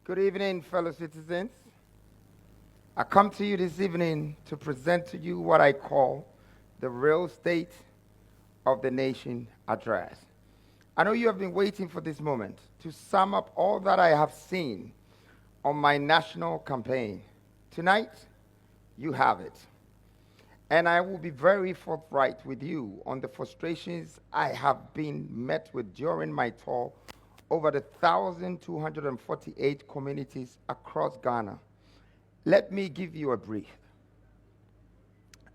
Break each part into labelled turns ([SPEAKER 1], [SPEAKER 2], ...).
[SPEAKER 1] Good evening, fellow citizens. I come to you this evening to present to you what I call the real state of the nation address. I know you have been waiting for this moment to sum up all that I have seen on my national campaign. Tonight, you have it. And I will be very forthright with you on the frustrations I have been met with during my tour over the 1,248 communities across Ghana. Let me give you a brief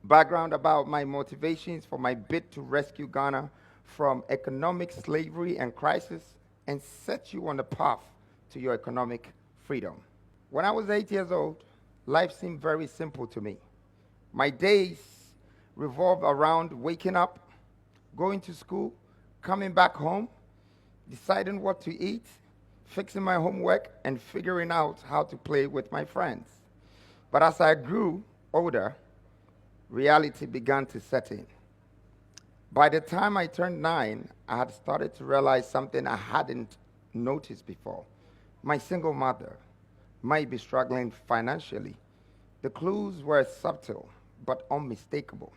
[SPEAKER 1] background about my motivations for my bid to rescue Ghana from economic slavery and crisis and set you on the path to your economic freedom. When I was 8 years old, life seemed very simple to me. My days revolved around waking up, going to school, coming back home, deciding what to eat, fixing my homework, and figuring out how to play with my friends. But as I grew older, reality began to set in. By the time I turned 9, I had started to realize something I hadn't noticed before. My single mother might be struggling financially. The clues were subtle but unmistakable.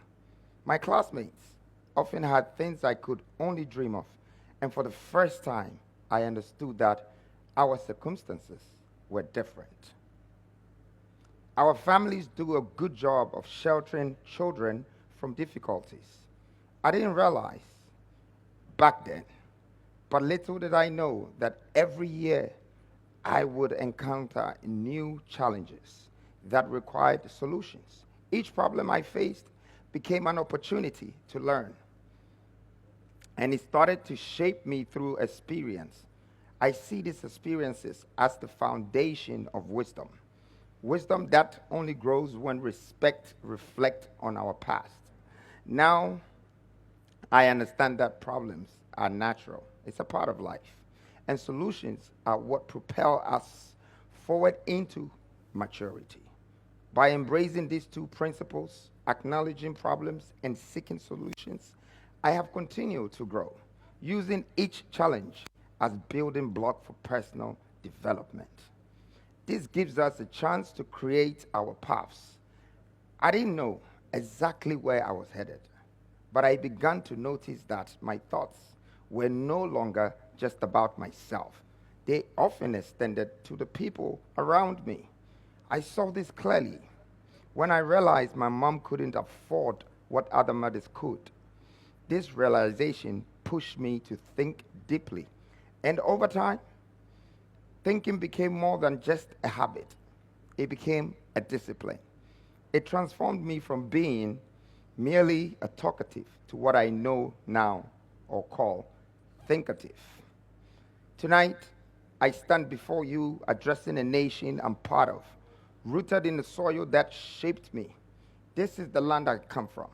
[SPEAKER 1] My classmates often had things I could only dream of, and for the first time, I understood that our circumstances were different. Our families do a good job of sheltering children from difficulties. I didn't realize back then, but little did I know that every year I would encounter new challenges that required solutions. Each problem I faced became an opportunity to learn, and it started to shape me through experience. I see these experiences as the foundation of wisdom. Wisdom that only grows when reflect on our past. Now, I understand that problems are natural. It's a part of life. And solutions are what propel us forward into maturity. By embracing these two principles, acknowledging problems and seeking solutions, I have continued to grow, using each challenge as building block for personal development. This gives us a chance to create our paths. I didn't know exactly where I was headed, but I began to notice that my thoughts were no longer just about myself. They often extended to the people around me. I saw this clearly when I realized my mom couldn't afford what other mothers could. This realization pushed me to think deeply, and over time, thinking became more than just a habit. It became a discipline. It transformed me from being merely a talkative to what I know now or call thinkative. Tonight, I stand before you addressing a nation I'm part of, rooted in the soil that shaped me. This is the land I come from,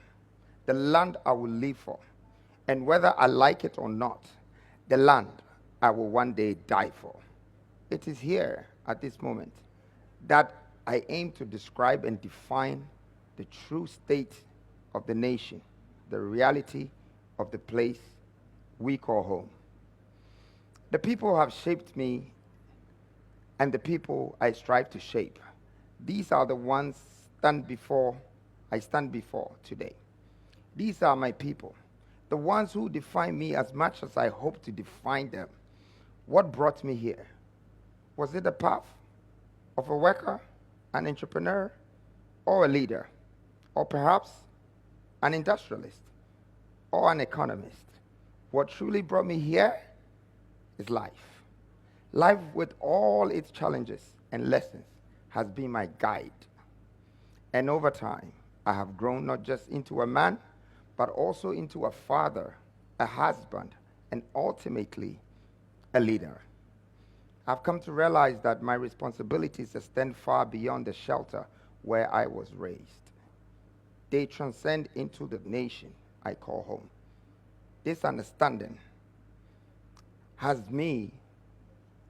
[SPEAKER 1] the land I will live for, and whether I like it or not, the land I will one day die for. It is here, at this moment, that I aim to describe and define the true state of the nation, the reality of the place we call home. The people have shaped me, and the people I strive to shape. These are the ones I stand before today. These are my people, the ones who define me as much as I hope to define them. What brought me here? Was it the path of a worker, an entrepreneur, or a leader, or perhaps an industrialist, or an economist? What truly brought me here is life. Life, with all its challenges and lessons, has been my guide. And over time, I have grown not just into a man, but also into a father, a husband, and ultimately a leader. I've come to realize that my responsibilities extend far beyond the shelter where I was raised. They transcend into the nation I call home. This understanding has me,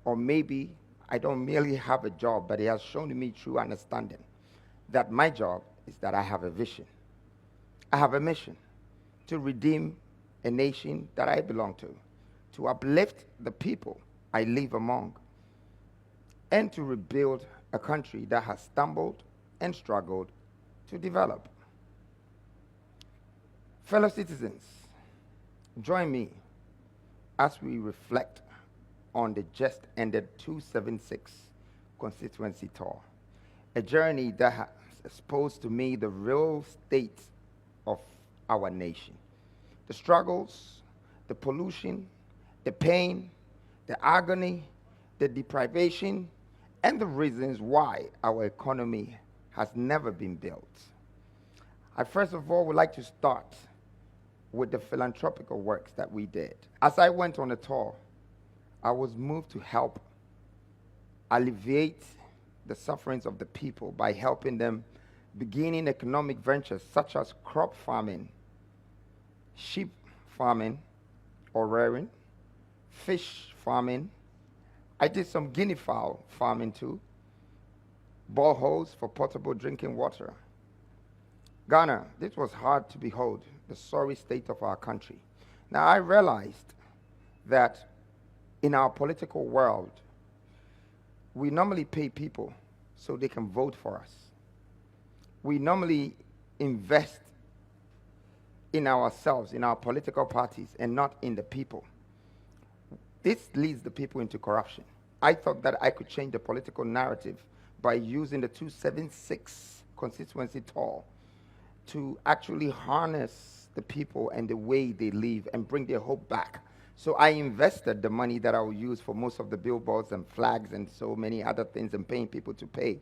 [SPEAKER 1] or maybe I don't merely have a job, but it has shown me true understanding that my job is that I have a vision. I have a mission to redeem a nation that I belong to uplift the people I live among, and to rebuild a country that has stumbled and struggled to develop. Fellow citizens, join me as we reflect on the just ended 276 constituency tour, a journey that has exposed to me the real state of our nation, the struggles, the pollution, the pain, the agony, the deprivation, and the reasons why our economy has never been built. I first of all would like to start with the philanthropical works that we did. As I went on a tour, I was moved to help alleviate the sufferings of the people by helping them beginning economic ventures such as crop farming, sheep farming or rearing, fish farming. I did some guinea fowl farming too, boreholes for potable drinking water. Ghana, this was hard to behold, the sorry state of our country. Now I realized that in our political world, we normally pay people so they can vote for us. We normally invest in ourselves, in our political parties, and not in the people. This leads the people into corruption. I thought that I could change the political narrative by using the 276 constituency tour to actually harness the people and the way they live and bring their hope back. So I invested the money that I will use for most of the billboards and flags and so many other things and paying people to pay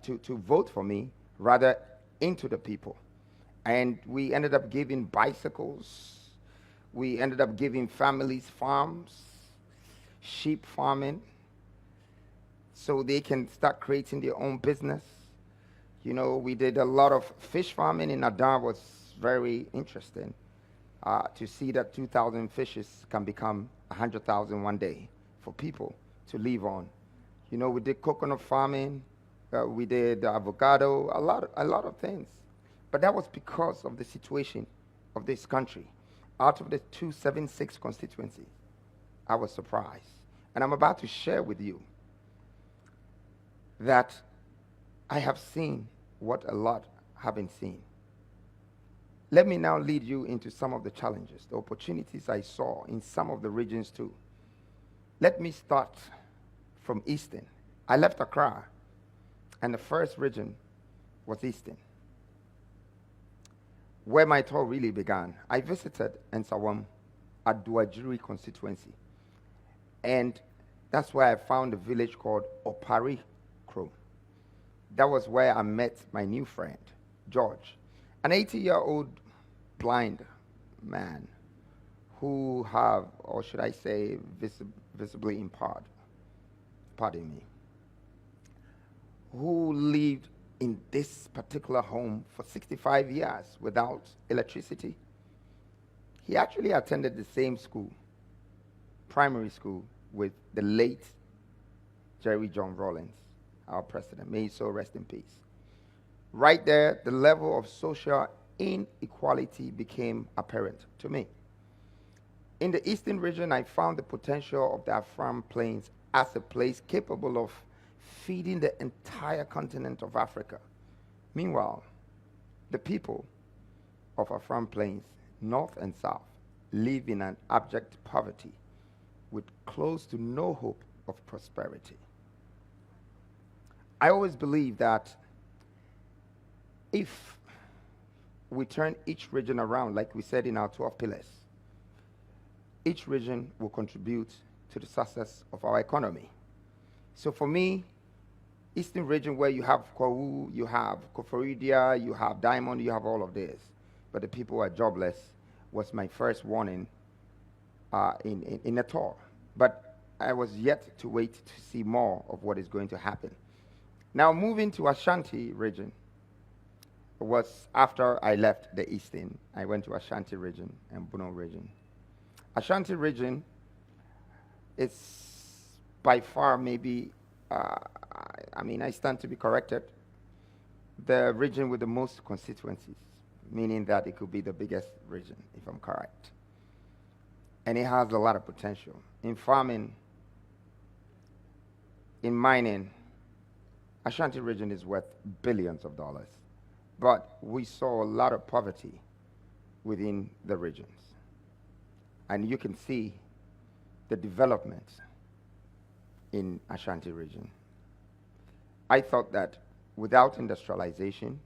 [SPEAKER 1] to vote for me rather into the people. And we ended up giving bicycles. We ended up giving families farms, sheep farming, so they can start creating their own business. You know, we did a lot of fish farming in Adan. Was very interesting to see that 2,000 fishes can become 100,000 one day for people to live on. You know, we did coconut farming, we did avocado, a lot of things. But that was because of the situation of this country. Out of the 276 constituencies, I was surprised. And I'm about to share with you that I have seen what a lot haven't seen. Let me now lead you into some of the challenges, the opportunities I saw in some of the regions too. Let me start from Eastern. I left Accra, and the first region was Eastern, where my tour really began. I visited Nsawam at Duajiri constituency, and that's where I found a village called Opari Kro. That was where I met my new friend, George, an 80-year-old blind man who have, or should I say, visibly impaired, pardon me, who lived in this particular home for 65 years without electricity. He actually attended the same school, primary school, with the late Jerry John Rawlings, our president. May he so rest in peace. Right there, the level of social inequality became apparent to me. In the Eastern region, I found the potential of the Afram Plains as a place capable of feeding the entire continent of Africa. Meanwhile, the people of Afram Plains, north and south, live in an abject poverty with close to no hope of prosperity. I always believe that if we turn each region around, like we said in our 12 pillars, each region will contribute to the success of our economy. So for me, Eastern region, where you have Kwawu, you have Koforidia, you have Diamond, you have all of this, but the people are jobless, was my first warning in a tour. But I was yet to wait to see more of what is going to happen. Now moving to Ashanti region was after I left the Eastern. I went to Ashanti region and Bono region. Ashanti region is by far maybe, I stand to be corrected, the region with the most constituencies, meaning that it could be the biggest region, if I'm correct. And it has a lot of potential. In farming, in mining, Ashanti region is worth billions of dollars. But we saw a lot of poverty within the regions. And you can see the development in Ashanti region. I thought that without industrialization,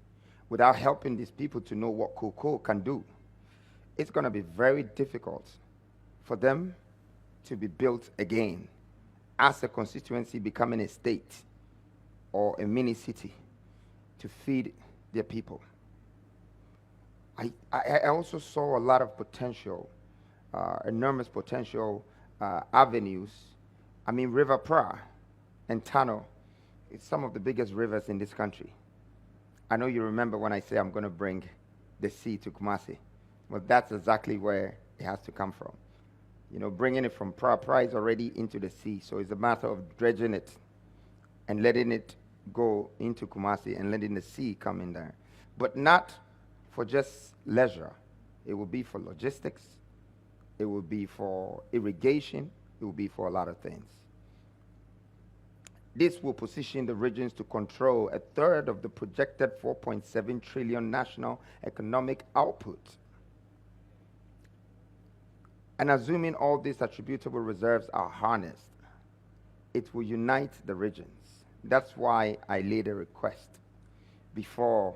[SPEAKER 1] without helping these people to know what cocoa can do, it's going to be very difficult for them to be built again as a constituency becoming a state or a mini city to feed their people. I also saw a lot of potential, enormous potential avenues. I mean, River Pra and Tano, it's some of the biggest rivers in this country. I know you remember when I say I'm going to bring the sea to Kumasi. Well, that's exactly where it has to come from. You know, bringing it from Pra is already into the sea, so it's a matter of dredging it and letting it go into Kumasi and letting the sea come in there. But not for just leisure. It will be for logistics. It will be for irrigation. It will be for a lot of things. This will position the regions to control a third of the projected 4.7 trillion national economic output. And assuming all these attributable reserves are harnessed, it will unite the regions. That's why I laid a request before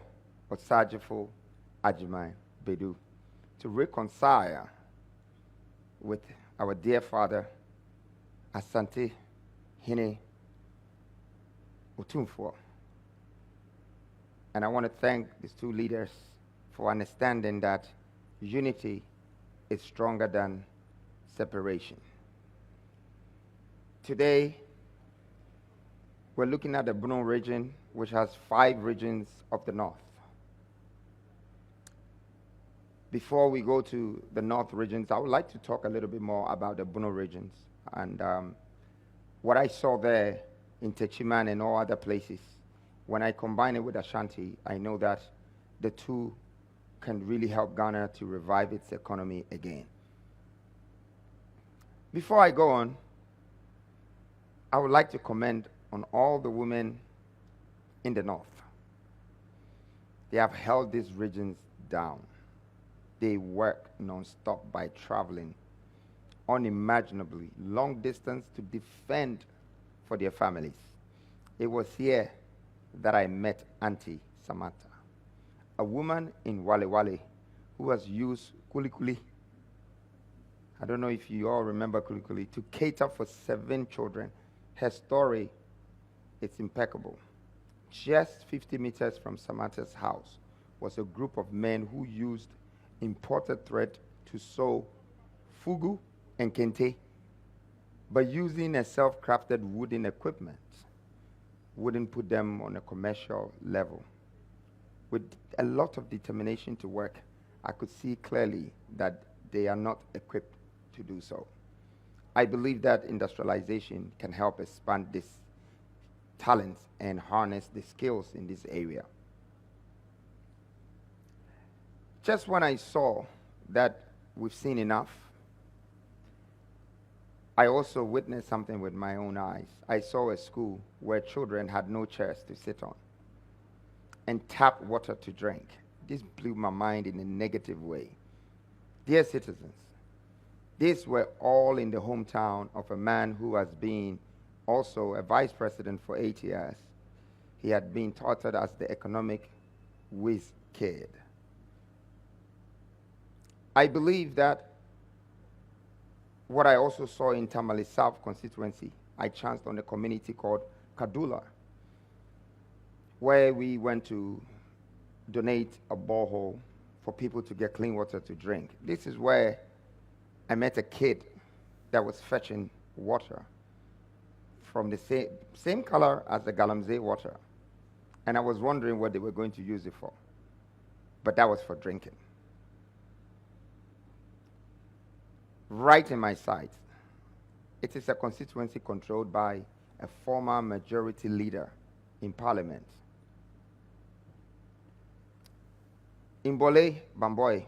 [SPEAKER 1] Osajifo Ajimai Bedu to reconcile with our dear father, Asante Hine Otumfuo. And I want to thank these two leaders for understanding that unity is stronger than separation. Today, we're looking at the Bono region, which has 5 regions of the north. Before we go to the north regions, I would like to talk a little bit more about the Bono regions and what I saw there in Techiman and all other places. When I combine it with Ashanti, I know that the two can really help Ghana to revive its economy again. Before I go on, I would like to comment on all the women in the north. They have held these regions down. They work non-stop by traveling unimaginably long distance to defend for their families. It was here that I met Auntie Samantha, a woman in Wale Wale who has used kulikuli. I don't know if you all remember kulikuli, to cater for 7 children. Her story, it's impeccable. Just 50 meters from Samantha's house was a group of men who used imported thread to sew fugu and kente, but using a self-crafted wooden equipment wouldn't put them on a commercial level. With a lot of determination to work, I could see clearly that they are not equipped to do so. I believe that industrialization can help expand this talents and harness the skills in this area. Just when I saw that we've seen enough, I also witnessed something with my own eyes. I saw a school where children had no chairs to sit on and tap water to drink. This blew my mind in a negative way. Dear citizens, these were all in the hometown of a man who has been also a vice president for 8 years. He had been touted as the economic whiz kid. I believe that what I also saw in Tamale South constituency, I chanced on a community called Kadula, where we went to donate a borehole for people to get clean water to drink. This is where I met a kid that was fetching water from the same color as the Galamsey water. And I was wondering what they were going to use it for. But that was for drinking. Right in my sight, it is a constituency controlled by a former majority leader in parliament. In Bole, Bamboy,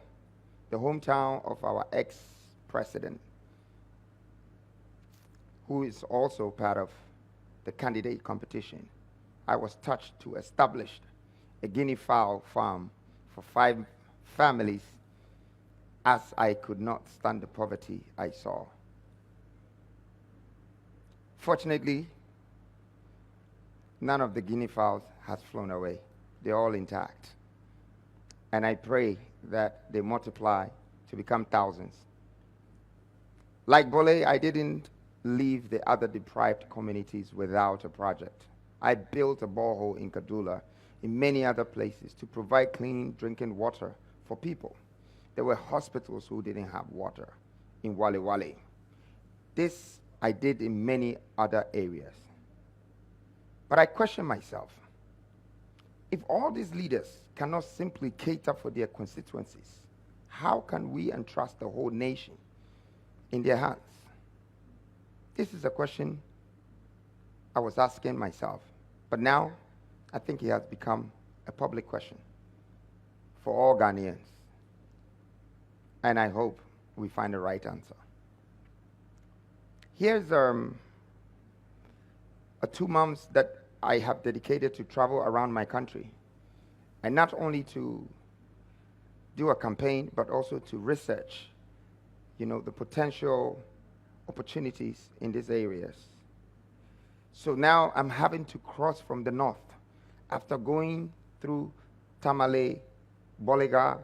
[SPEAKER 1] the hometown of our ex-president, who is also part of the candidate competition, I was touched to establish a guinea fowl farm for 5 families, as I could not stand the poverty I saw. Fortunately, none of the guinea fowls has flown away. They're all intact. And I pray that they multiply to become thousands. Like Bole, I didn't leave the other deprived communities without a project. I built a borehole in Kaduna, in many other places, to provide clean drinking water for people. There were hospitals who didn't have water in Wale Wale. This I did in many other areas. But I question myself, if all these leaders cannot simply cater for their constituencies, how can we entrust the whole nation in their hands? This is a question I was asking myself, but now I think it has become a public question for all Ghanaians, and I hope we find the right answer. Here's a 2 months that I have dedicated to travel around my country, and not only to do a campaign, but also to research, the potential opportunities in these areas. So now I'm having to cross from the north. After going through Tamale, Bolega,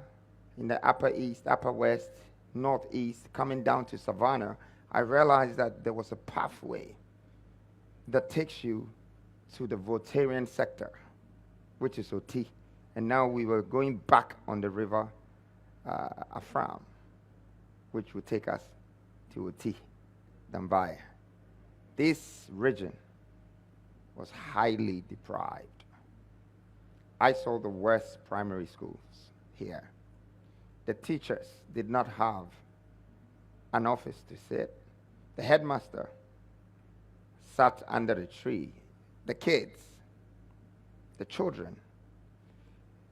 [SPEAKER 1] in the upper east, upper west, northeast, coming down to Savannah, I realized that there was a pathway that takes you to the Voltarian sector, which is Oti. And now we were going back on the river Afram, which would take us to Oti, Dambai. This region was highly deprived. I saw the worst primary schools here. The teachers did not have an office to sit. The headmaster sat under a tree. The kids, the children,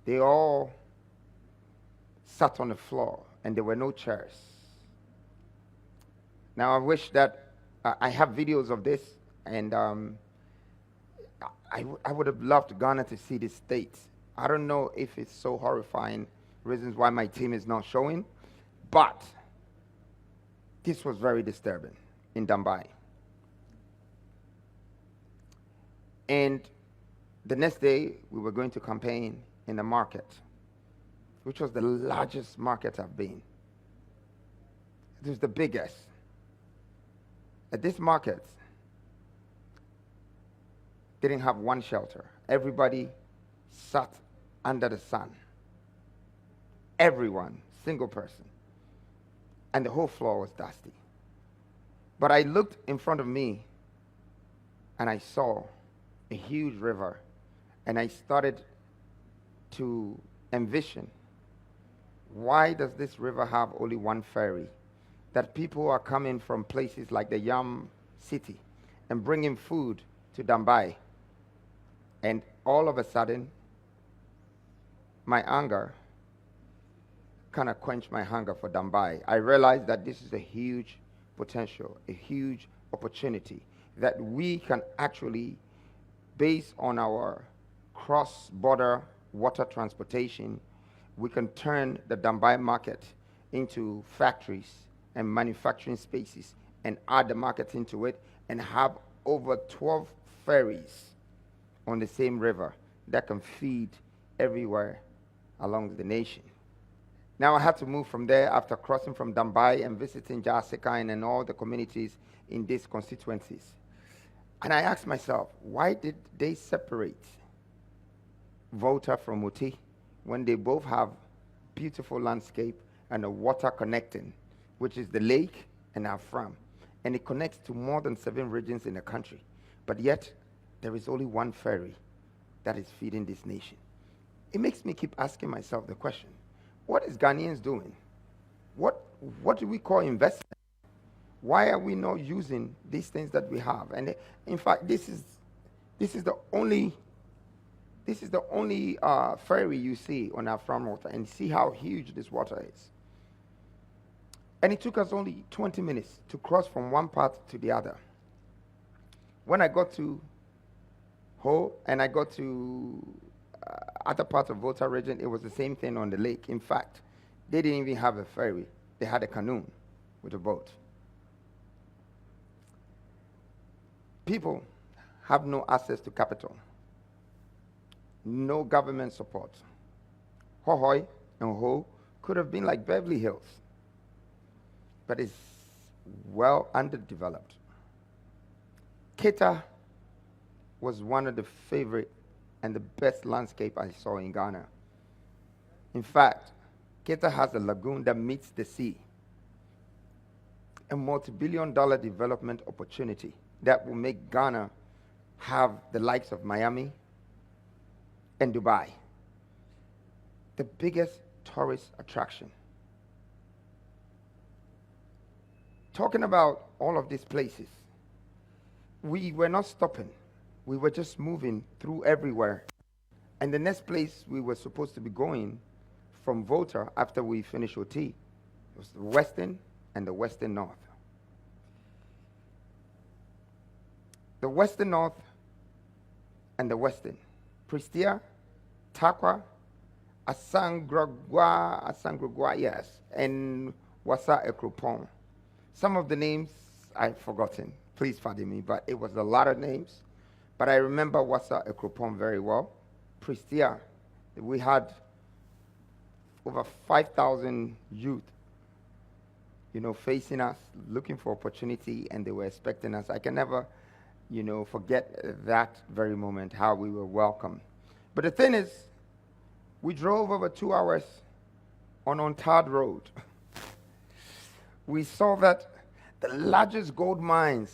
[SPEAKER 1] they all sat on the floor, and there were no chairs. Now I wish that I have videos of this, and I would have loved Ghana to see this state. I don't know if it's so horrifying, reasons why my team is not showing, but this was very disturbing in Dambai. And the next day, we were going to campaign in the market, which was the largest market I've been. It was the biggest. At this market, didn't have one shelter. Everybody sat under the sun. Everyone, single person. And the whole floor was dusty. But I looked in front of me, and I saw a huge river, and I started to envision, why does this river have only one ferry? That people are coming from places like the Yam City and bringing food to Dambai. And all of a sudden, my anger kind of quenched my hunger for Dambai. I realized that this is a huge potential, a huge opportunity that we can actually, based on our cross-border water transportation, we can turn the Dambai market into factories and manufacturing spaces and add the market into it and have over 12 ferries on the same river that can feed everywhere along the nation. Now I had to move from there after crossing from Dambai and visiting Jasikain and all the communities in these constituencies. And I asked myself, why did they separate Volta from Oti when they both have beautiful landscape and a water connecting, which is the lake and Afram, and it connects to more than 7 regions in the country, but yet there is only one ferry that is feeding this nation. It makes me keep asking myself the question, what is Ghanaians doing? What do we call investment? Why are we not using these things that we have? And in fact, this is the only ferry you see on our farm water, and see how huge this water is. And it took us only 20 minutes to cross from one part to the other. When I got to Ho, and I got to other parts of Volta region, it was the same thing on the lake. In fact, they didn't even have a ferry. They had a canoe with a boat. People have no access to capital, no government support. Hohoi and Ho could have been like Beverly Hills, but it's well underdeveloped. Cheddar was one of the favorite and the best landscape I saw in Ghana. In fact, Cheddar has a lagoon that meets the sea, a multi-billion-dollar development opportunity that will make Ghana have the likes of Miami and Dubai, the biggest tourist attraction. Talking about all of these places, we were not stopping. We were just moving through everywhere. And the next place we were supposed to be going from Volta after we finished OT was the Western and the Western North. The Western North and the Western. Prestia, Takwa, Asangrogwa, yes, and Wasa Ekropon. Some of the names I've forgotten. Please pardon me, but it was a lot of names. But I remember Wasa Ekropon very well. Prestia, we had over 5,000 youth, facing us, looking for opportunity, and they were expecting us. I can never, forget that very moment, how we were welcomed. But the thing is, we drove over 2 hours on untarred road. We saw that the largest gold mines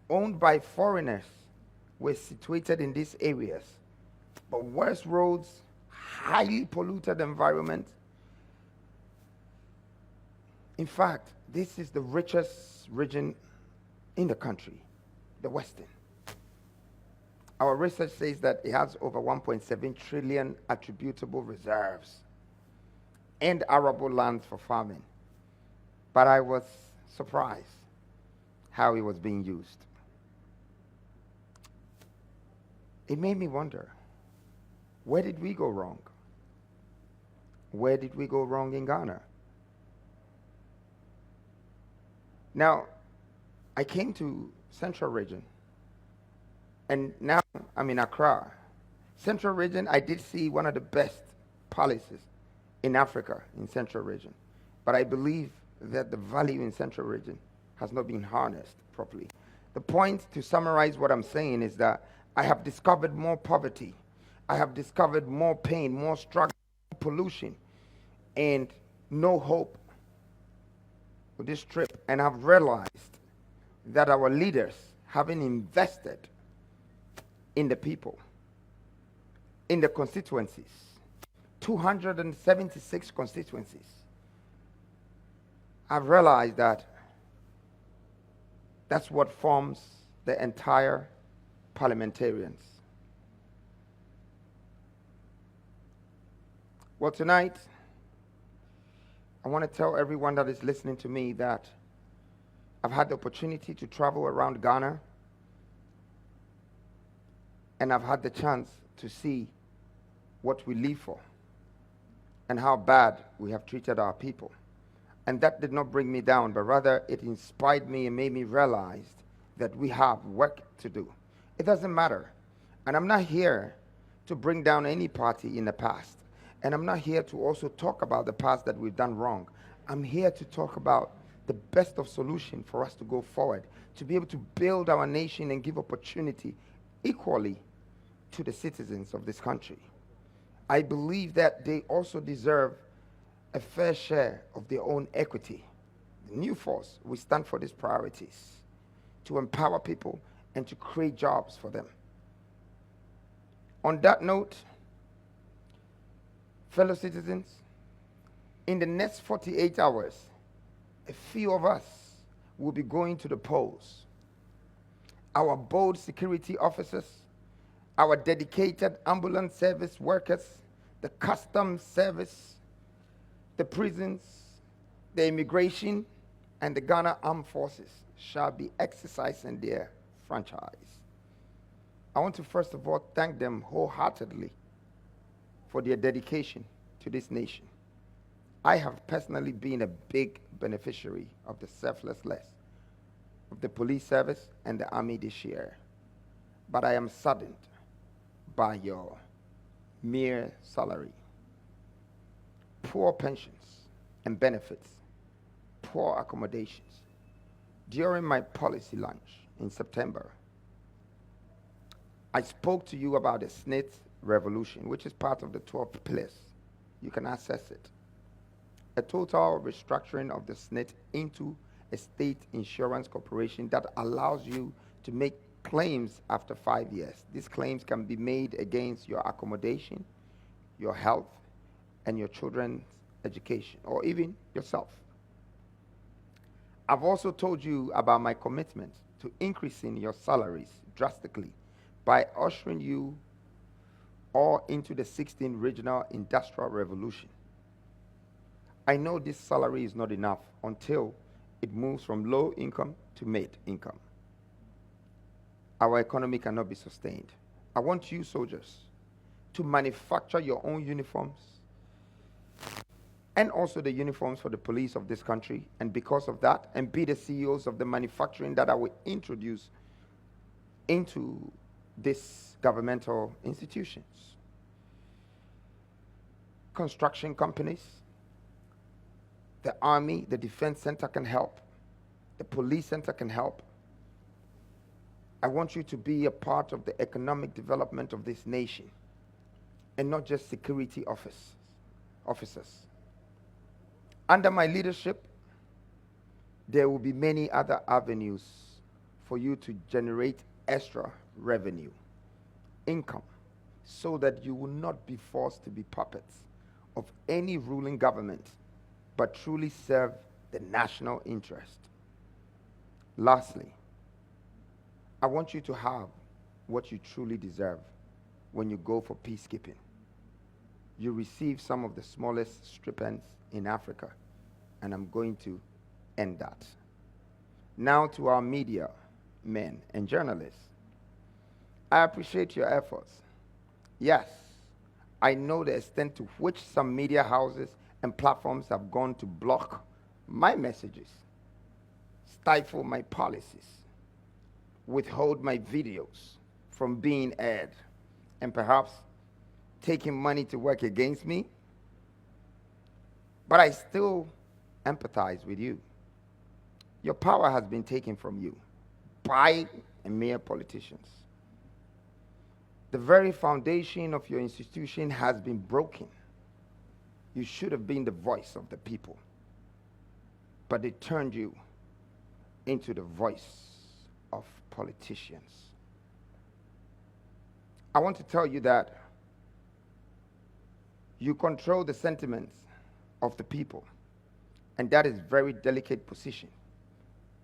[SPEAKER 1] owned by foreigners were situated in these areas. But worse roads, highly polluted environment. In fact, this is the richest region in the country, the Western. Our research says that it has over 1.7 trillion attributable reserves and arable lands for farming. But I was surprised how it was being used. It made me wonder, where did we go wrong? Where did we go wrong in Ghana? Now, I came to Central Region, and now I'm in Accra. Central Region, I did see one of the best policies in Africa in Central Region, but I believe that the value in Central Region has not been harnessed properly. The point, to summarize what I'm saying, is that I have discovered more poverty. I have discovered more pain, more struggle, pollution, and no hope with this trip. And I've realized that our leaders haven't invested in the people, in the constituencies, 276 constituencies. I've realized that that's what forms the entire parliamentarians. Well, tonight, I want to tell everyone that is listening to me that I've had the opportunity to travel around Ghana, and I've had the chance to see what we live for and how bad we have treated our people. And that did not bring me down, but rather it inspired me and made me realize that we have work to do. It doesn't matter. And I'm not here to bring down any party in the past. And I'm not here to also talk about the past that we've done wrong. I'm here to talk about the best of solution for us to go forward, to be able to build our nation and give opportunity equally to the citizens of this country. I believe that they also deserve a fair share of their own equity. The new force, we stand for these priorities, to empower people and to create jobs for them. On that note, fellow citizens, in the next 48 hours, a few of us will be going to the polls. Our bold security officers, our dedicated ambulance service workers, the customs service, the prisons, the immigration, and the Ghana Armed Forces shall be exercising their franchise. I want to first of all thank them wholeheartedly for their dedication to this nation. I have personally been a big beneficiary of the selflessness of the police service and the army this year, but I am saddened by your mere salary, poor pensions and benefits, poor accommodations. During my policy lunch in September, I spoke to you about the SNIT revolution, which is part of the 12 pillars. You can access it. A total restructuring of the SNIT into a state insurance corporation that allows you to make claims after 5 years. These claims can be made against your accommodation, your health, and your children's education, or even yourself. I've also told you about my commitment to increasing your salaries drastically by ushering you all into the 16th regional industrial revolution. I know this salary is not enough until it moves from low income to mid income. Our economy cannot be sustained. I want you soldiers to manufacture your own uniforms and also the uniforms for the police of this country, and because of that, and be the CEOs of the manufacturing that I will introduce into these governmental institutions. Construction companies, the army, the defense center can help. The police center can help. I want you to be a part of the economic development of this nation and not just security officers. Under my leadership, there will be many other avenues for you to generate extra revenue, income, so that you will not be forced to be puppets of any ruling government, but truly serve the national interest. Lastly, I want you to have what you truly deserve when you go for peacekeeping. You receive some of the smallest stipends in Africa, and I'm going to end that. Now to our media men and journalists. I appreciate your efforts. Yes, I know the extent to which some media houses and platforms have gone to block my messages, stifle my policies, withhold my videos from being aired, and perhaps taking money to work against me. But I still empathize with you. Your power has been taken from you by a mere politicians. The very foundation of your institution has been broken. You should have been the voice of the people, but they turned you into the voice of politicians. I want to tell you that you control the sentiments of the people, and that is a very delicate position.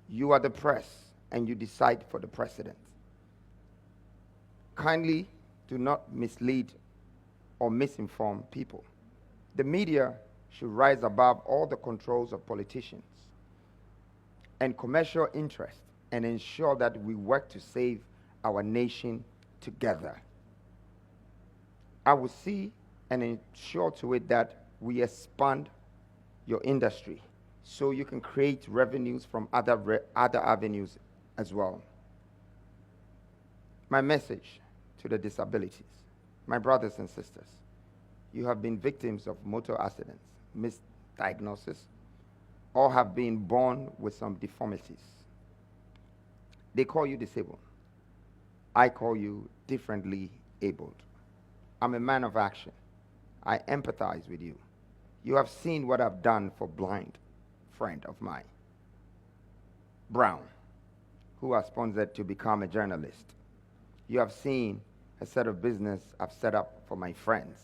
[SPEAKER 1] You are the press, and you decide for the president. Kindly do not mislead or misinform people. The media should rise above all the controls of politicians and commercial interests and ensure that we work to save our nation together. I will see and ensure to it that we expand your industry so you can create revenues from other avenues as well. My message to the disabilities, my brothers and sisters, you have been victims of motor accidents, misdiagnosis, or have been born with some deformities. They call you disabled. I call you differently abled. I'm a man of action. I empathize with you. You have seen what I've done for blind friend of mine, Brown, who has sponsored to become a journalist. You have seen a set of business I've set up for my friends.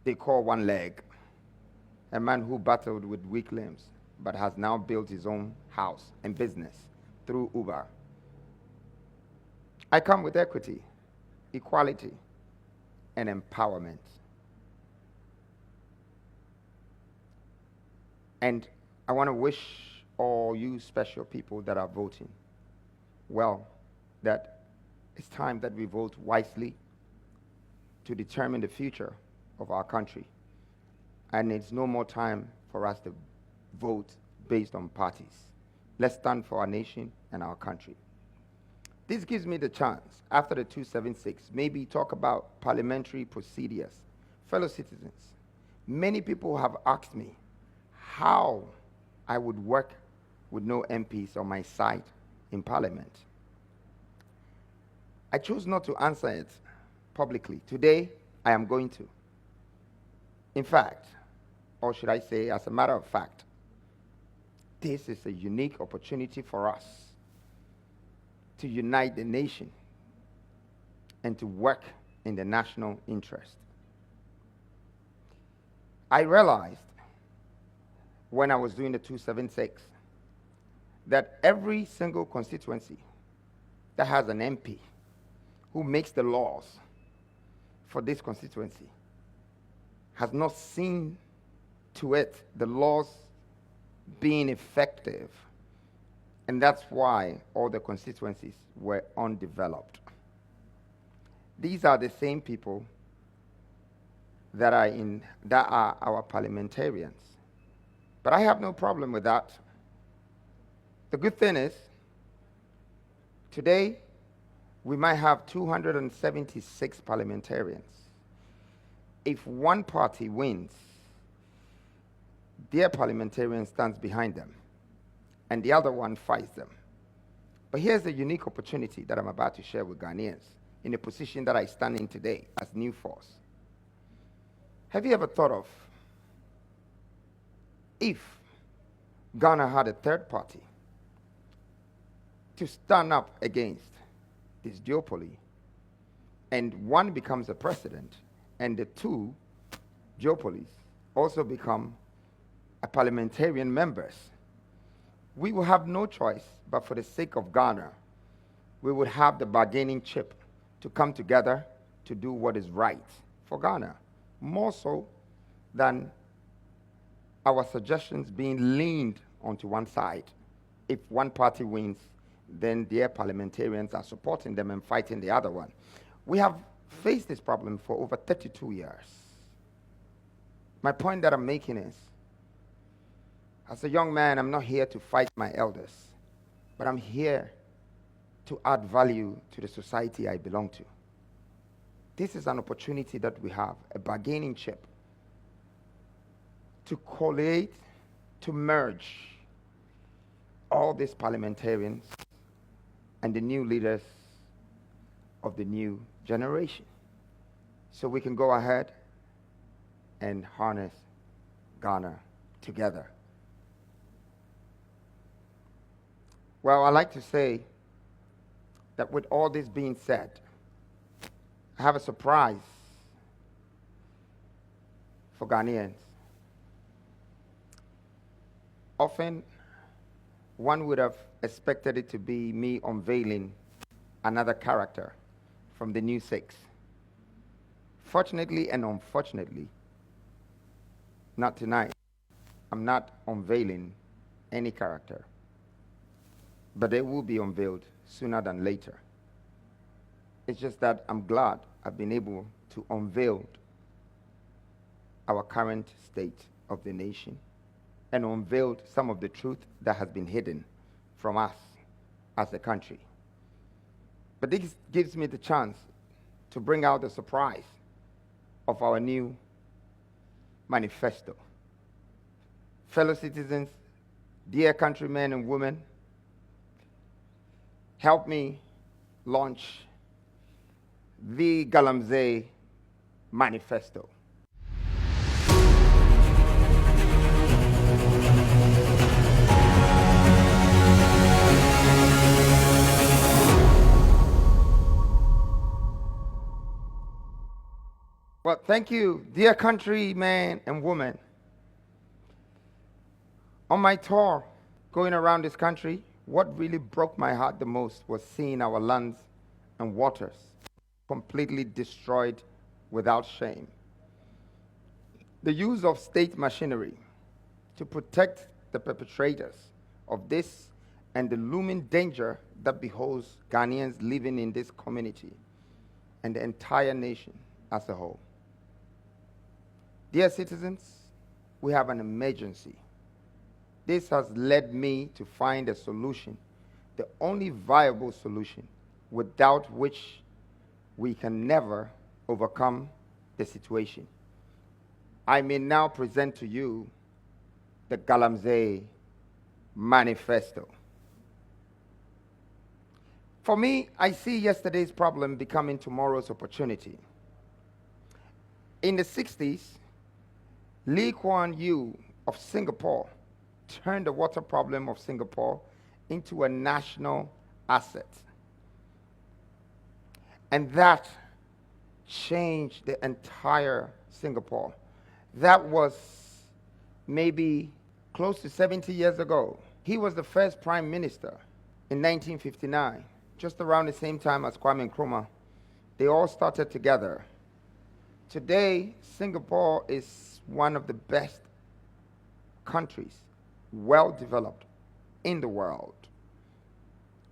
[SPEAKER 1] They call one leg, a man who battled with weak limbs, but has now built his own house and business through Uber. I come with equity, equality, and empowerment. And I want to wish all you special people that are voting well, that It's time that we vote wisely to determine the future of our country. And it's no more time for us to vote based on parties. Let's stand for our nation and our country. This gives me the chance, after the 276, maybe talk about parliamentary procedures. Fellow citizens, many people have asked me how I would work with no MPs on my side in Parliament. I chose not to answer it publicly. Today, I am going to. In fact, or should I say, as a matter of fact, this is a unique opportunity for us to unite the nation and to work in the national interest. I realized when I was doing the 276 that every single constituency that has an MP who makes the laws for this constituency has not seen to it the laws being effective. And that's why all the constituencies were undeveloped. These are the same people that are our parliamentarians. But I have no problem with that. The good thing is, today we might have 276 parliamentarians. If one party wins, their parliamentarian stands behind them, and the other one fights them. But here's the unique opportunity that I'm about to share with Ghanaians in the position that I stand in today as New Force. Have you ever thought of if Ghana had a third party to stand up against this duopoly, and one becomes a president, and the two duopolies also become a parliamentarian members? We will have no choice, but for the sake of Ghana, we would have the bargaining chip to come together to do what is right for Ghana, more so than our suggestions being leaned onto one side. If one party wins, then their parliamentarians are supporting them and fighting the other one. We have faced this problem for over 32 years. My point that I'm making is, as a young man, I'm not here to fight my elders, but I'm here to add value to the society I belong to. This is an opportunity that we have, a bargaining chip, to collate, to merge all these parliamentarians and the new leaders of the new generation, so we can go ahead and harness Ghana together. Well, I like to say that with all this being said, I have a surprise for Ghanaians. Often, one would have expected it to be me unveiling another character from the New Six. Fortunately and unfortunately, not tonight. I'm not unveiling any character, but they will be unveiled sooner than later. It's just that I'm glad I've been able to unveil our current state of the nation and unveiled some of the truth that has been hidden from us as a country. But this gives me the chance to bring out the surprise of our new manifesto. Fellow citizens, dear countrymen and women, help me launch the Galamsey Manifesto. Well, thank you, dear countrymen and women. On my tour going around this country, what really broke my heart the most was seeing our lands and waters completely destroyed without shame. The use of state machinery to protect the perpetrators of this and the looming danger that beholds Ghanaians living in this community and the entire nation as a whole. Dear citizens, we have an emergency. This has led me to find a solution, the only viable solution, without which we can never overcome the situation. I may now present to you the Galamsey Manifesto. For me, I see yesterday's problem becoming tomorrow's opportunity. In the 60s, Lee Kuan Yew of Singapore turned the water problem of Singapore into a national asset. And that changed the entire Singapore. That was maybe close to 70 years ago. He was the first prime minister in 1959, just around the same time as Kwame Nkrumah. They all started together. Today, Singapore is one of the best countries, well developed in the world.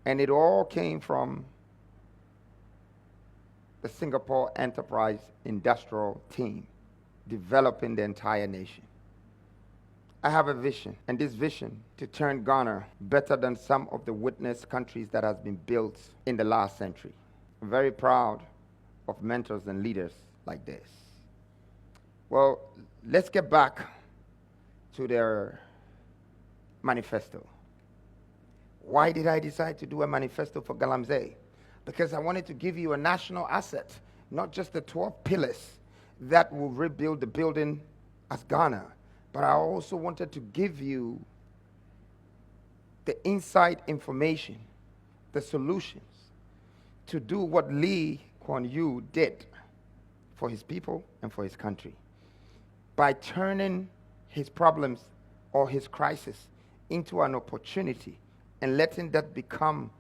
[SPEAKER 1] And it all came from the Singapore Enterprise Industrial Team, developing the entire nation. I have a vision, and this vision to turn Ghana better than some of the witness countries that has been built in the last century. I'm very proud of mentors and leaders like this. Well, let's get back to their manifesto. Why did I decide to do a manifesto for Galamsey? Because I wanted to give you a national asset, not just the 12 pillars that will rebuild the building as Ghana, but I also wanted to give you the inside information, the solutions to do what Lee Kuan Yew did for his people and for his country by turning his problems or his crisis into an opportunity and letting that become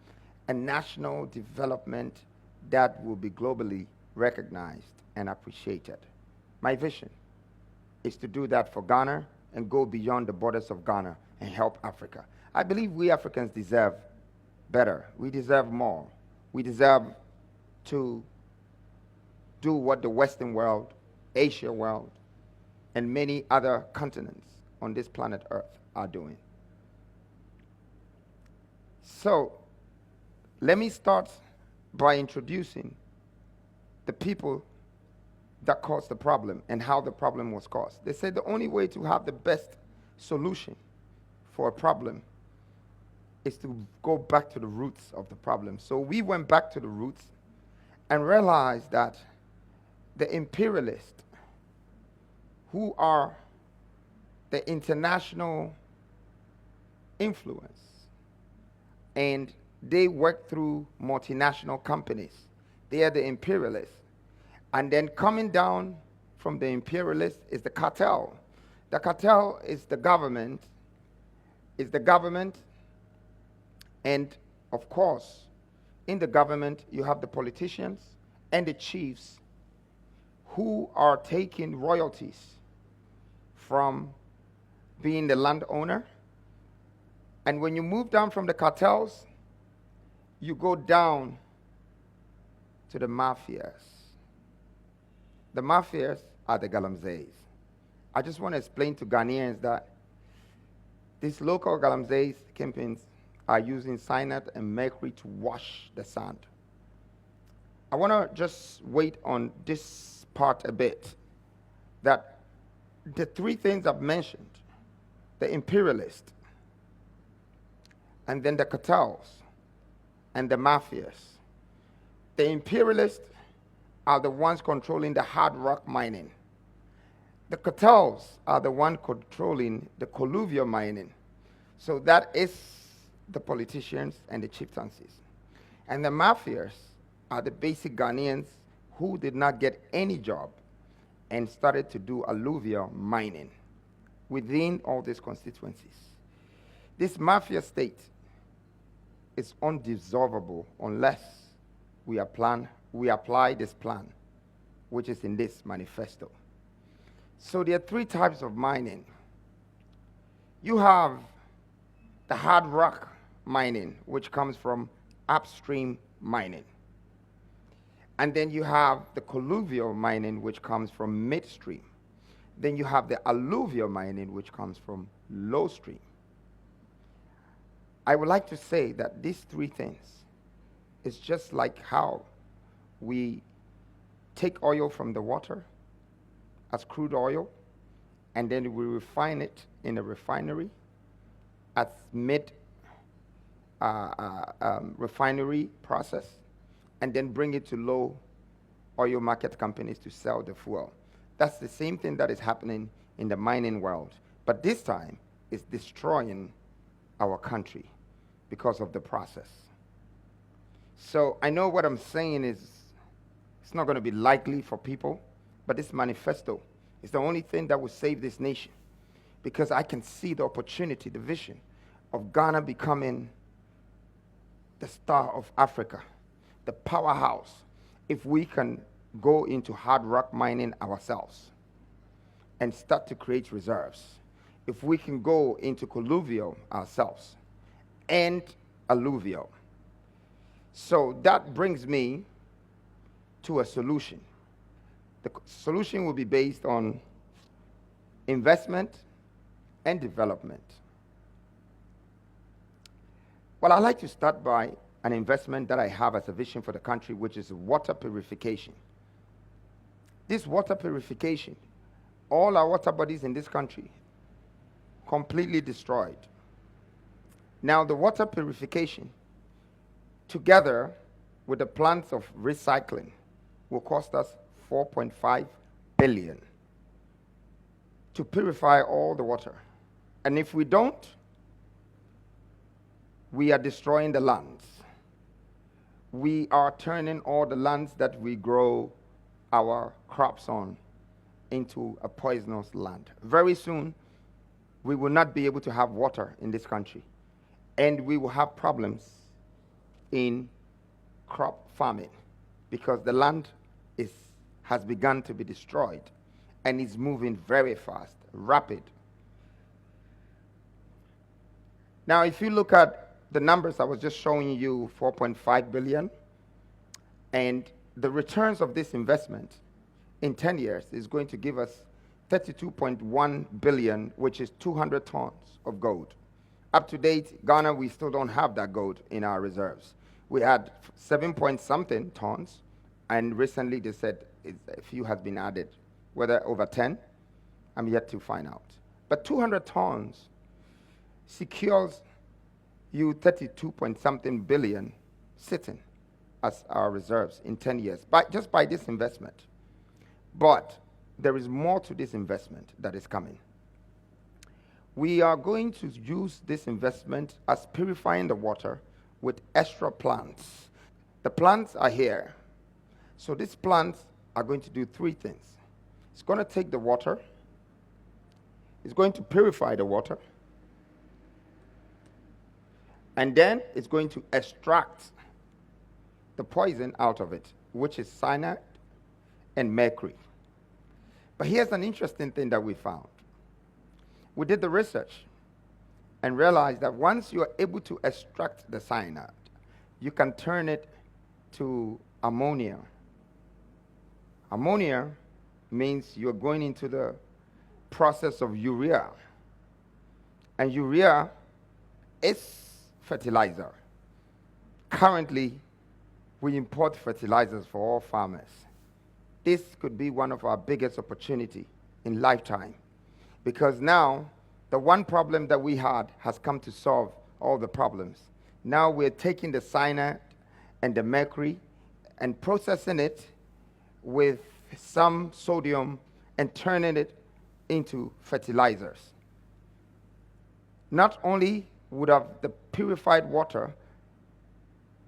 [SPEAKER 1] a national development that will be globally recognized and appreciated. My vision is to do that for Ghana and go beyond the borders of Ghana and help Africa. I believe we Africans deserve better. We deserve more. We deserve to do what the Western world, Asia world, and many other continents on this planet Earth are doing. So, let me start by introducing the people that caused the problem and how the problem was caused. They said the only way to have the best solution for a problem is to go back to the roots of the problem. So we went back to the roots and realized that the imperialists, who are the international influence, and they work through multinational companies. They are the imperialists. And then coming down from the imperialists is the cartel. The cartel is the government, and of course, in the government, you have the politicians and the chiefs who are taking royalties from being the landowner. And when you move down from the cartels, you go down to the mafias. The mafias are the Galamseys. I just want to explain to Ghanaians that these local Galamseys kingpins are using cyanide and mercury to wash the sand. I want to just wait on this part a bit, that the three things I've mentioned, the imperialists, and then the cartels, and the mafias. The imperialists are the ones controlling the hard rock mining. The cartels are the ones controlling the colluvial mining. So that is the politicians and the chieftaincies. And the mafias are the basic Ghanaians who did not get any job and started to do alluvial mining within all these constituencies. This mafia state is undissolvable unless we apply this plan, which is in this manifesto. So there are three types of mining. You have the hard rock mining, which comes from upstream mining. And then you have the colluvial mining, which comes from midstream. Then you have the alluvial mining, which comes from low stream. I would like to say that these three things is just like how we take oil from the water as crude oil, and then we refine it in a refinery as refinery process, and then bring it to low oil market companies to sell the fuel. That's the same thing that is happening in the mining world. But this time, it's destroying our country because of the process. So I know what I'm saying is it's not going to be likely for people, but this manifesto is the only thing that will save this nation, because I can see the opportunity, the vision of Ghana becoming the star of Africa, the powerhouse, if we can go into hard rock mining ourselves and start to create reserves. If we can go into colluvial ourselves and alluvial. So that brings me to a solution. The solution will be based on investment and development. Well, I'd like to start by an investment that I have as a vision for the country, which is water purification. This water purification, all our water bodies in this country, completely destroyed. Now, the water purification, together with the plants of recycling, will cost us 4.5 billion to purify all the water. And if we don't, we are destroying the lands. We are turning all the lands that we grow our crops on into a poisonous land. Very soon, we will not be able to have water in this country, and we will have problems in crop farming because the land has begun to be destroyed and is moving very fast, rapid. Now, if you look at the numbers I was just showing you, 4.5 billion, and the returns of this investment in 10 years is going to give us 32.1 billion, which is 200 tons of gold. Up to date, Ghana, we still don't have that gold in our reserves. We had 7 point something tons, and recently they said a few has been added. Whether over 10, I'm yet to find out. But 200 tons secures you 32 point something billion sitting as our reserves in 10 years, just by this investment. But there is more to this investment that is coming. We are going to use this investment as purifying the water with extra plants. The plants are here. So these plants are going to do three things. It's going to take the water, it's going to purify the water, and then it's going to extract the poison out of it, which is cyanide and mercury. But here's an interesting thing that we found. We did the research and realized that once you are able to extract the cyanide, you can turn it to ammonia. Ammonia means you're going into the process of urea. And urea is fertilizer. Currently, we import fertilizers for all farmers. This could be one of our biggest opportunities in lifetime, because now the one problem that we had has come to solve all the problems. Now we're taking the cyanide and the mercury and processing it with some sodium and turning it into fertilizers. Not only would have the purified water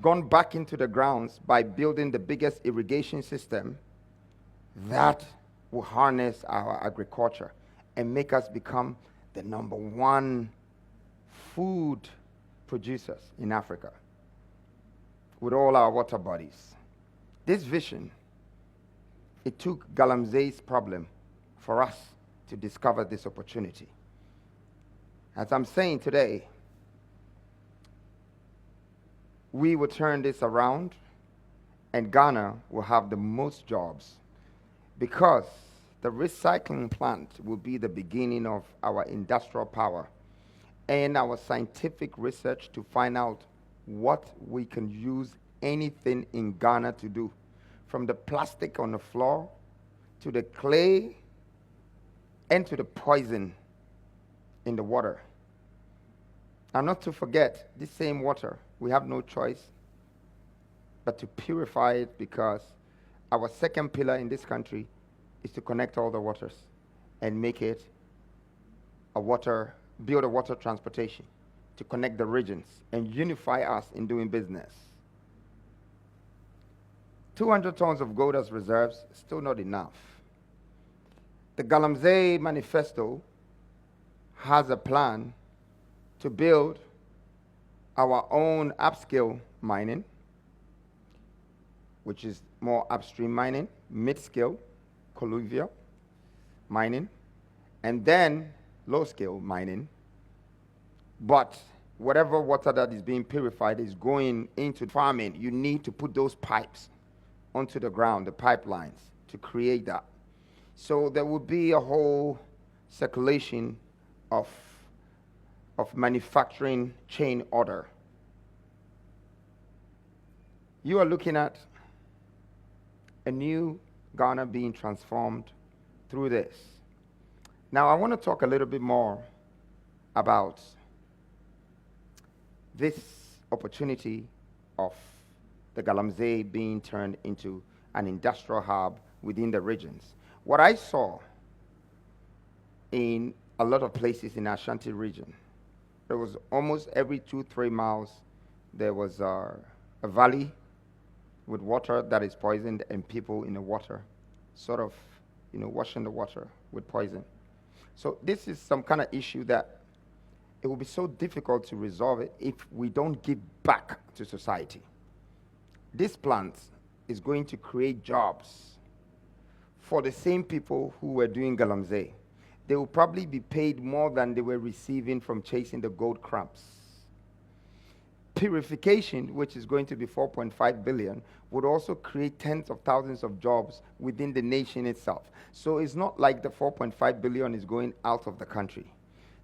[SPEAKER 1] gone back into the grounds by building the biggest irrigation system that will harness our agriculture and make us become the number one food producers in Africa with all our water bodies. This vision, it took Galamsey's problem for us to discover this opportunity. As I'm saying today, we will turn this around, and Ghana will have the most jobs, because the recycling plant will be the beginning of our industrial power and our scientific research to find out what we can use anything in Ghana to do, from the plastic on the floor to the clay and to the poison in the water. And not to forget, this same water, we have no choice but to purify it, because our second pillar in this country is to connect all the waters and make it build a water transportation to connect the regions and unify us in doing business. 200 tons of gold as reserves, still not enough. The Galamsey manifesto has a plan to build our own upscale mining, which is more upstream mining, mid-scale, colluvial mining, and then low-scale mining. But whatever water that is being purified is going into farming. You need to put those pipes onto the ground, the pipelines, to create that. So there will be a whole circulation of manufacturing chain order. You are looking at a new Ghana being transformed through this. Now, I want to talk a little bit more about this opportunity of the Galamsey being turned into an industrial hub within the regions. What I saw in a lot of places in Ashanti region, there was almost every 2-3 miles, there was a valley with water that is poisoned, and people in the water, sort of, washing the water with poison. So this is some kind of issue that it will be so difficult to resolve it if we don't give back to society. This plant is going to create jobs for the same people who were doing Galamsey. They will probably be paid more than they were receiving from chasing the gold crumbs. Purification, which is going to be 4.5 billion, would also create tens of thousands of jobs within the nation itself. So it's not like the 4.5 billion is going out of the country.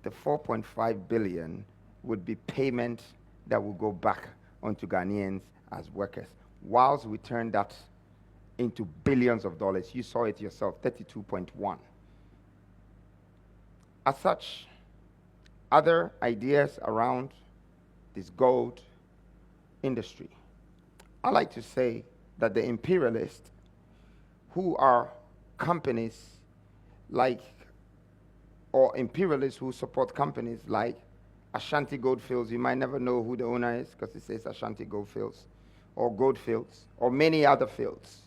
[SPEAKER 1] The 4.5 billion would be payment that will go back onto Ghanaians as workers, whilst we turn that into billions of dollars. You saw it yourself, 32.1. As such, other ideas around this gold industry, I like to say that the imperialists, who are companies like, or imperialists who support companies like Ashanti Goldfields, you might never know who the owner is because it says Ashanti Goldfields, or Goldfields, or many other fields.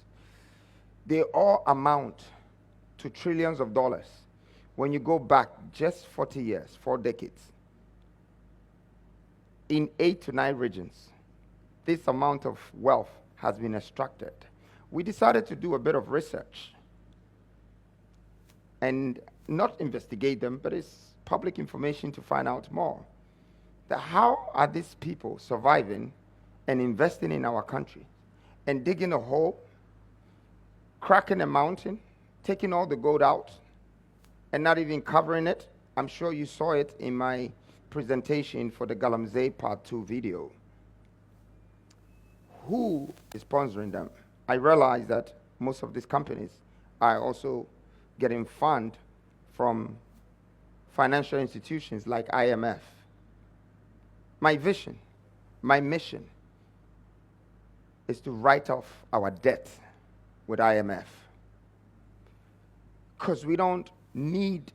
[SPEAKER 1] They all amount to trillions of dollars. When you go back just 40 years, 4 decades, in 8 to 9 regions, this amount of wealth has been extracted. We decided to do a bit of research and not investigate them, but it's public information to find out more. That how are these people surviving and investing in our country and digging a hole, cracking a mountain, taking all the gold out, and not even covering it? I'm sure you saw it in my presentation for the Galamsey Part 2 video. Who is sponsoring them? I realize that most of these companies are also getting funds from financial institutions like IMF. My vision, my mission is to write off our debt with IMF, because we don't need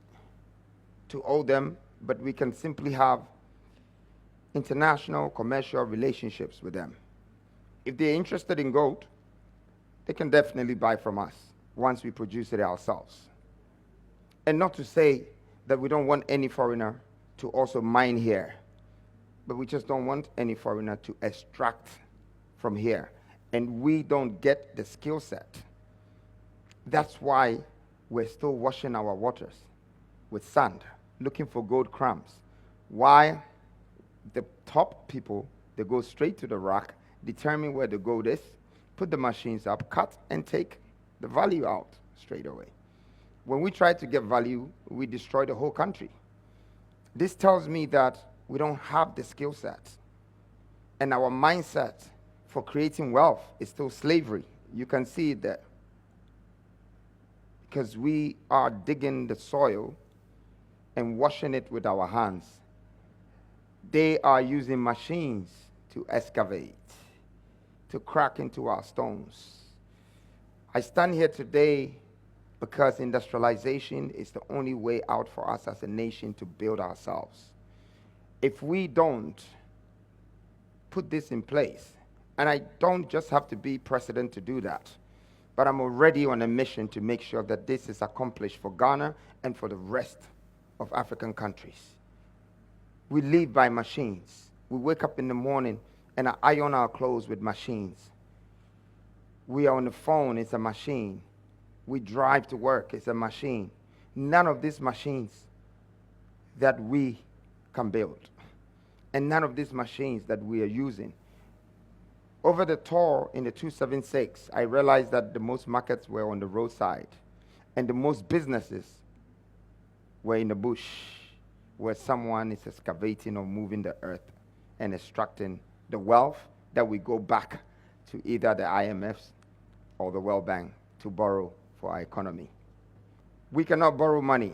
[SPEAKER 1] to owe them, but we can simply have international commercial relationships with them. If they're interested in gold, they can definitely buy from us once we produce it ourselves. And not to say that we don't want any foreigner to also mine here, but we just don't want any foreigner to extract from here. And we don't get the skill set. That's why we're still washing our waters with sand, looking for gold crumbs. Why the top people, they go straight to the rock determine where the gold is, put the machines up, cut, and take the value out straight away. When we try to get value, we destroy the whole country. This tells me that we don't have the skill set, and our mindset for creating wealth is still slavery. You can see it there. Because we are digging the soil and washing it with our hands. They are using machines to excavate, to crack into our stones. I stand here today because industrialization is the only way out for us as a nation to build ourselves. If we don't put this in place, and I don't just have to be president to do that, but I'm already on a mission to make sure that this is accomplished for Ghana and for the rest of African countries. We live by machines. We wake up in the morning and iron our clothes with machines. We are on the phone, it's a machine. We drive to work, it's a machine. None of these machines that we can build, and none of these machines that we are using. Over the tour in the 276, I realized that the most markets were on the roadside, and the most businesses were in the bush, where someone is excavating or moving the earth and extracting the wealth that we go back to either the IMFs or the World Bank to borrow for our economy. We cannot borrow money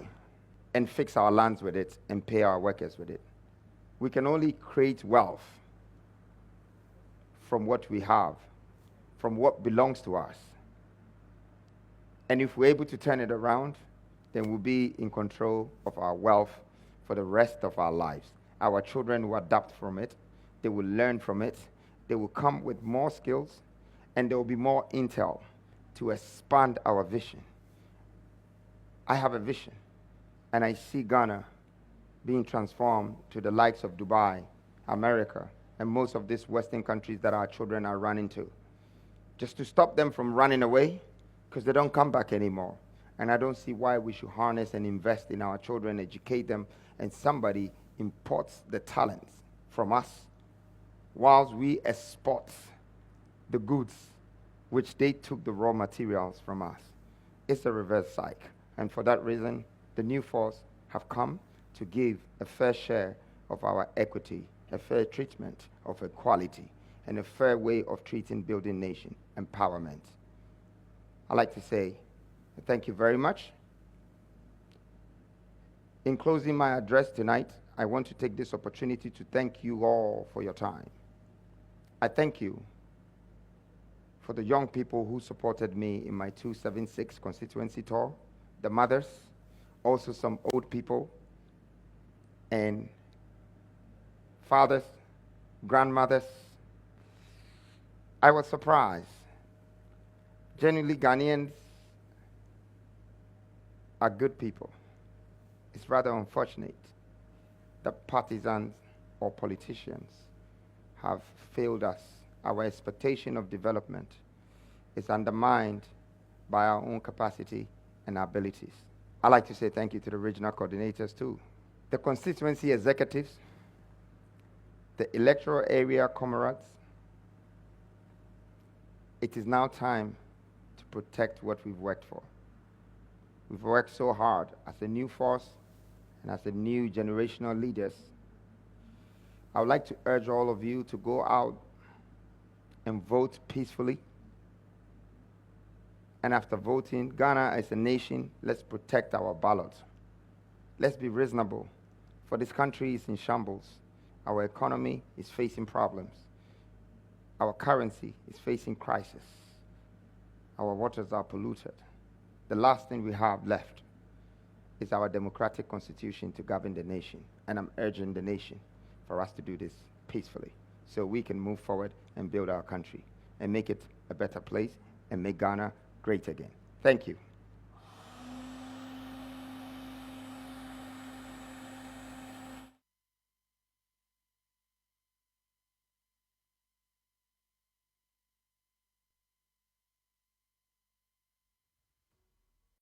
[SPEAKER 1] and fix our lands with it and pay our workers with it. We can only create wealth from what we have, from what belongs to us. And if we're able to turn it around, then we'll be in control of our wealth for the rest of our lives. Our children will adapt from it, they will learn from it, they will come with more skills, and there will be more intel to expand our vision. I have a vision, and I see Ghana being transformed to the likes of Dubai, America, and most of these Western countries that our children are running to, just to stop them from running away, because they don't come back anymore. And I don't see why we should harness and invest in our children, educate them, and somebody imports the talents from us, whilst we export the goods which they took the raw materials from us. It's a reverse cycle. And for that reason, the new force have come to give a fair share of our equity, a fair treatment of equality, and a fair way of treating building nation empowerment. I'd like to say thank you very much. In closing my address tonight, I want to take this opportunity to thank you all for your time. I thank you for the young people who supported me in my 276 constituency tour, the mothers, also some old people, and fathers, grandmothers. I was surprised. Genuinely, Ghanaians are good people. It's rather unfortunate that partisans or politicians have failed us. Our expectation of development is undermined by our own capacity and abilities. I'd like to say thank you to the regional coordinators too, the constituency executives, the electoral area comrades. It is now time to protect what we've worked for. We've worked so hard as a new force and as a new generational leaders. I would like to urge all of you to go out and vote peacefully. And after voting, Ghana as a nation, let's protect our ballot. Let's be reasonable, for this country is in shambles. Our economy is facing problems. Our currency is facing crisis. Our waters are polluted. The last thing we have left is our democratic constitution to govern the nation. And I'm urging the nation for us to do this peacefully so we can move forward and build our country and make it a better place and make Ghana great again. Thank you.